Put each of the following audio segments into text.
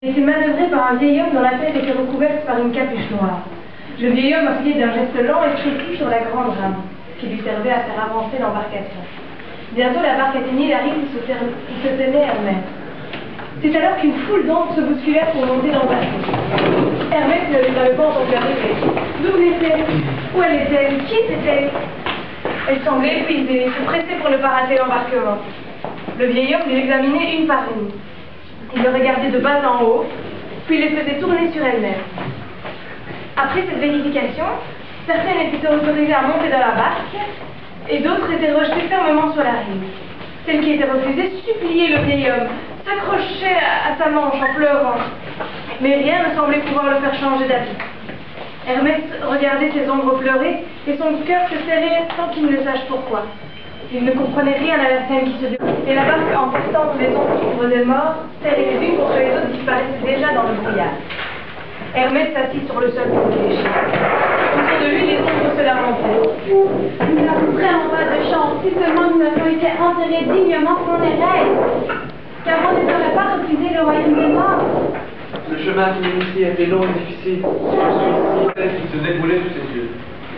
Il était manœuvré par un vieil homme dont la tête était recouverte par une capuche noire. Le vieil homme appuyait d'un geste lent et précis sur la grande rame, qui lui servait à faire avancer l'embarcation. Bientôt la barque atteignit la rive où se tenait Hermès. C'est alors qu'une foule d'hommes se bousculèrent pour monter dans le bateau. Hermès ne les avait pas entendus arriver. D'où venait-elle? Où elle était? Qui était-elle? Elle semblait épuisée, se pressait pour ne pas rater l'embarquement. Le vieil homme les examinait une par une. Il le regardait de bas en haut, puis les faisait tourner sur elle-même. Après cette vérification, certaines étaient autorisées à monter dans la barque, et d'autres étaient rejetées fermement sur la rive. Celles qui étaient refusées suppliaient le vieil homme, s'accrochaient à sa manche en pleurant. Mais rien ne semblait pouvoir le faire changer d'avis. Hermès regardait ses ombres pleurer, et son cœur se serrait sans qu'il ne sache pourquoi. Il ne comprenait rien à la scène qui se déroulait. Et la barque, en portant les ombres des morts, serrées les unes contre les autres, disparaissait déjà dans le brouillard. Hermès s'assit sur le sol pour réfléchir. Autour de lui, les ombres se lamentaient. Nous n'avons vraiment pas de chance, si seulement nous avions été enterrés dignement selon les règles. Car on ne saurait pas refuser le royaume des morts. Le chemin qui mène ici était long et difficile. Je suis qui se déroulait sous ses yeux.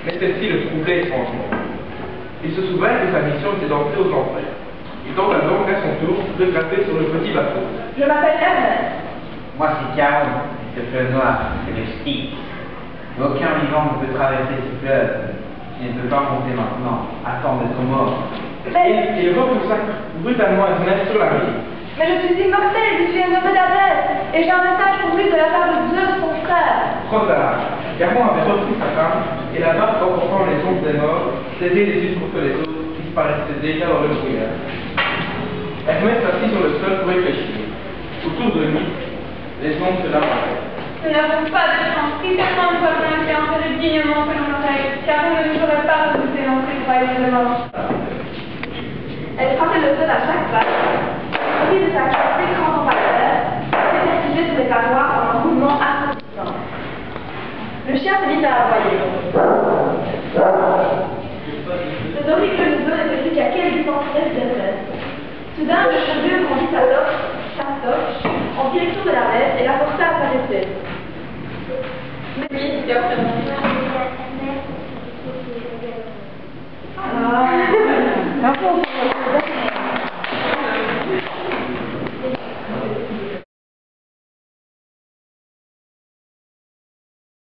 Mais celle-ci le troublait étrangement. Il se souvint que sa mission était d'entrer aux enfers. Il tenta donc à son tour de grimper sur le petit bateau. Je m'appelle Hermès. Moi c'est Caron, et ce fleuve noir, c'est le Styx. Aucun vivant ne peut traverser ce fleuve. Il ne peut pas monter maintenant, attendre d'être mort. Il repoussa brutalement Hermès sur la rive. Mais je suis immortel, je suis un neveu d'Arès, et j'ai un message pour lui de la part de Zeus, son frère. Trop tard. Caron avait repris sa femme, et la barque, emportant les ombres des morts, s'aidait les unes contre les autres, disparaissait déjà dans le brouillard. Hermès s'assit sur le sol pour réfléchir. Autour de lui, les ombres se lamentaient. Nous n'avons pas de chance, si seulement nous avions été enterrés dignement selon nos règles, car on ne nous aurait pas refusé d'entrer au royaume des morts. Elle frappait le sol à chaque pas. Pris de sa classe d'écran en terre, s'éternisait sur les parois en un mouvement assourdissant. Le chien se mit à aboyer. Le horrible neveu n'était plus qu'à quelques centimètres d'Hermès. Soudain, le cheveu grandit sa torche, en direction de la mer et la porta à s'arrêter. Oui, bien sûr. Ah,